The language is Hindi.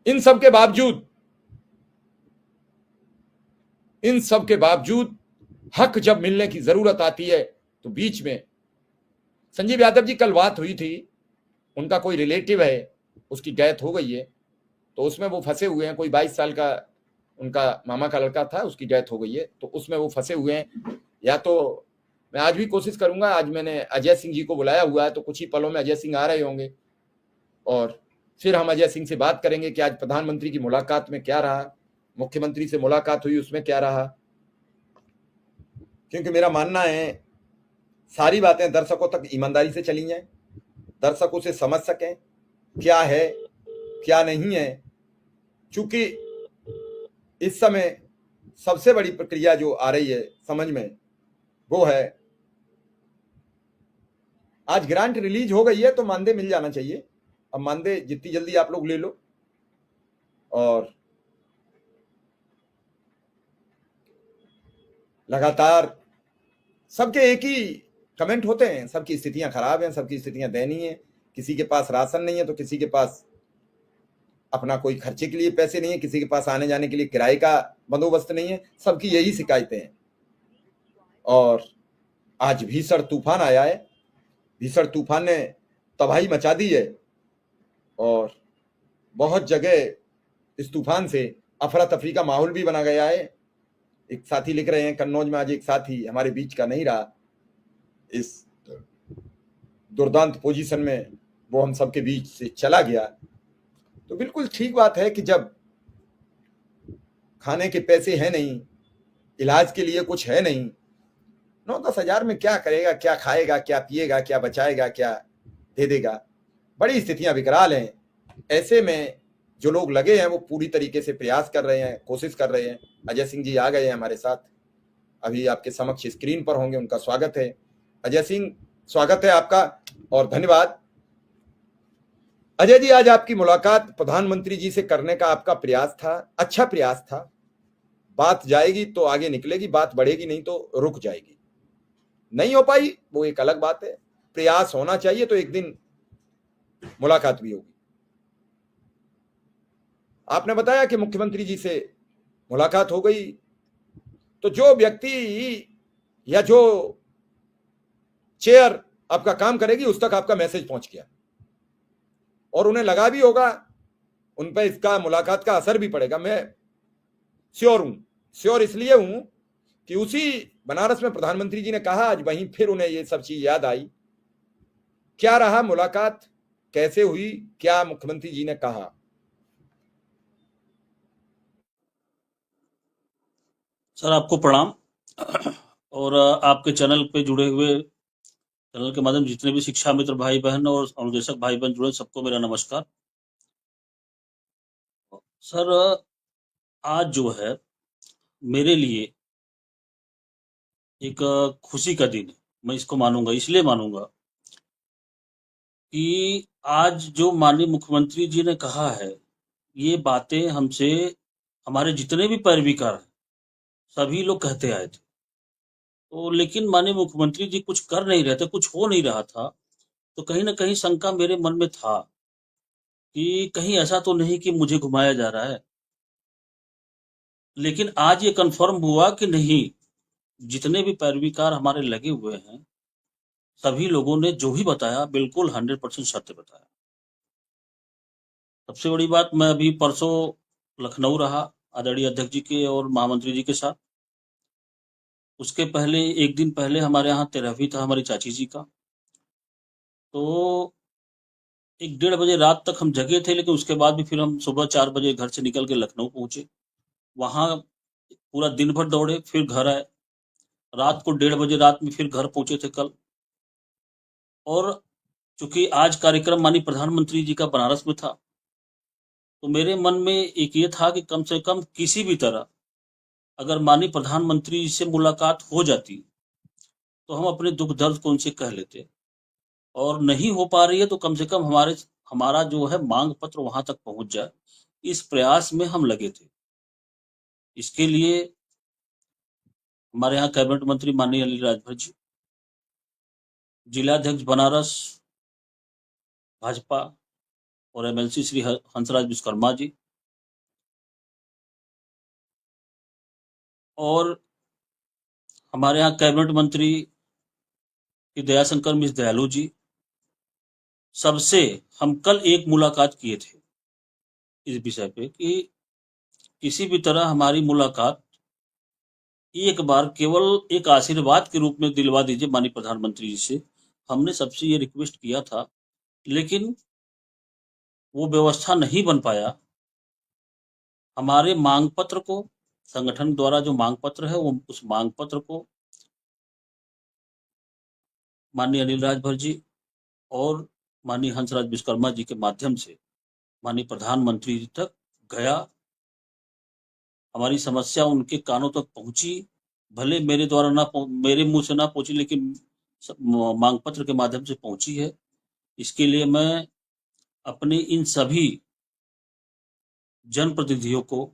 इन सब के बावजूद हक जब मिलने की जरूरत आती है तो बीच में संजीव यादव जी, कल बात हुई थी, उनका कोई रिलेटिव है, उसकी डेथ हो गई है, तो उसमें वो फंसे हुए हैं। कोई 22 साल का उनका मामा का लड़का था, उसकी डेथ हो गई है, तो उसमें वो फंसे हुए हैं। या तो मैं आज भी कोशिश करूंगा, आज मैंने अजय सिंह जी को बुलाया हुआ है, तो कुछ ही पलों में अजय सिंह आ रहे होंगे और फिर हम अजय सिंह से बात करेंगे कि आज प्रधानमंत्री की मुलाकात में क्या रहा, मुख्यमंत्री से मुलाकात हुई उसमें क्या रहा। क्योंकि मेरा मानना है सारी बातें दर्शकों तक ईमानदारी से चली जाएं, दर्शक उसे समझ सकें क्या है क्या नहीं है। चूंकि इस समय सबसे बड़ी प्रक्रिया जो आ रही है समझ में, वो है आज ग्रांट रिलीज हो गई है तो मानदेय मिल जाना चाहिए। अब मानदेय जितनी जल्दी आप लोग ले लो। और लगातार सबके एक ही कमेंट होते हैं, सबकी स्थितियां खराब हैं, सबकी स्थितियां दयनीय हैं। किसी के पास राशन नहीं है तो किसी के पास अपना कोई खर्चे के लिए पैसे नहीं है, किसी के पास आने जाने के लिए किराए का बंदोबस्त नहीं है। सबकी यही शिकायतें हैं। और आज भीषण तूफान आया है, भीषण तूफान ने तबाही मचा दी है और बहुत जगह इस तूफान से अफरा तफरी का माहौल भी बना गया है। एक साथी लिख रहे हैं कन्नौज में आज एक साथी हमारे बीच का नहीं रहा, इस दुर्दांत पोजीशन में वो हम सबके बीच से चला गया। तो बिल्कुल ठीक बात है कि जब खाने के पैसे हैं नहीं, इलाज के लिए कुछ है नहीं, 9-10 हजार में क्या करेगा, क्या खाएगा, क्या पिएगा, क्या बचाएगा, क्या दे देगा। बड़ी स्थितियां विकराल हैं। ऐसे में जो लोग लगे हैं वो पूरी तरीके से प्रयास कर रहे हैं, कोशिश कर रहे हैं। अजय सिंह जी आ गए हैं हमारे साथ, अभी आपके समक्ष स्क्रीन पर होंगे, उनका स्वागत है। अजय सिंह, स्वागत है आपका और धन्यवाद। अजय जी, आज आपकी मुलाकात प्रधानमंत्री जी से करने का आपका प्रयास था, अच्छा प्रयास था। बात जाएगी तो आगे निकलेगी, बात बढ़ेगी नहीं तो रुक जाएगी। नहीं हो पाई वो एक अलग बात है, प्रयास होना चाहिए तो एक दिन मुलाकात भी होगी। आपने बताया कि मुख्यमंत्री जी से मुलाकात हो गई, तो जो व्यक्ति या जो चेयर आपका काम करेगी उस तक आपका मैसेज पहुंच गया और उन्हें लगा भी होगा, उन पर इसका मुलाकात का असर भी पड़ेगा। मैं श्योर हूं, श्योर इसलिए हूं कि उसी बनारस में प्रधानमंत्री जी ने कहा, आज वहीं फिर उन्हें ये सब चीज याद आई। क्या रहा मुलाकात, कैसे हुई, क्या मुख्यमंत्री जी ने कहा? सर आपको प्रणाम और आपके चैनल पे जुड़े हुए, चैनल के माध्यम जितने भी शिक्षा मित्र भाई बहन और अनुदेशक भाई बहन जुड़े, सबको मेरा नमस्कार। सर आज जो है मेरे लिए एक खुशी का दिन है। मैं इसको मानूंगा, इसलिए मानूंगा कि आज जो माननीय मुख्यमंत्री जी ने कहा है, ये बातें हमसे हमारे जितने भी पैरवीकार हैं सभी लोग कहते आए थे। तो लेकिन माननीय मुख्यमंत्री जी कुछ कर नहीं रहे थे, कुछ हो नहीं रहा था। तो कहीं ना कहीं शंका मेरे मन में था कि कहीं ऐसा तो नहीं कि मुझे घुमाया जा रहा है। लेकिन आज ये कंफर्म हुआ कि नहीं, जितने भी पैरवीकार हमारे लगे हुए हैं सभी लोगों ने जो भी बताया बिल्कुल 100% सत्य बताया। सबसे बड़ी बात, मैं अभी परसों लखनऊ रहा आदरणीय अध्यक्ष जी के और महामंत्री जी के साथ। उसके पहले एक दिन पहले हमारे यहाँ तेरहवीं था हमारी चाची जी का। तो 1-1:30 बजे रात तक हम जगे थे, लेकिन उसके बाद भी फिर हम सुबह 4 बजे घर से निकल के लखनऊ पहुंचे। वहां पूरा दिन भर दौड़े, फिर घर आए। रात को 1:30 बजे रात में फिर घर पहुंचे थे कल। और चूंकि आज कार्यक्रम माननीय प्रधानमंत्री जी का बनारस में था, तो मेरे मन में एक ये था कि कम से कम किसी भी तरह अगर माननीय प्रधानमंत्री जी से मुलाकात हो जाती तो हम अपने दुख दर्द को उनसे कह लेते। और नहीं हो पा रही है तो कम से कम हमारा जो है मांग पत्र वहां तक पहुंच जाए, इस प्रयास में हम लगे थे। इसके लिए हमारे यहाँ कैबिनेट मंत्री माननीय अनिल राजभर जी, जिलाध्यक्ष बनारस भाजपा और एमएलसी श्री हंसराज विश्वकर्मा जी, और हमारे यहाँ कैबिनेट मंत्री की दयाशंकर मिस दयालु जी, सबसे हम कल एक मुलाकात किए थे इस विषय पे कि किसी भी तरह हमारी मुलाकात एक बार केवल एक आशीर्वाद के रूप में दिलवा दीजिए माननीय प्रधानमंत्री जी से। हमने सबसे ये रिक्वेस्ट किया था, लेकिन वो व्यवस्था नहीं बन पाया। हमारे मांग पत्र को, संगठन द्वारा जो मांग पत्र है, वो उस मांग पत्र को माननीय अनिल राजभर जी और माननीय हंसराज विश्वकर्मा जी के माध्यम से माननीय प्रधानमंत्री जी तक गया। हमारी समस्या उनके कानों तक पहुंची, भले मेरे द्वारा मेरे मुंह से ना पहुंची, लेकिन मांग पत्र के माध्यम से पहुंची है। इसके लिए मैं अपने इन सभी जनप्रतिनिधियों को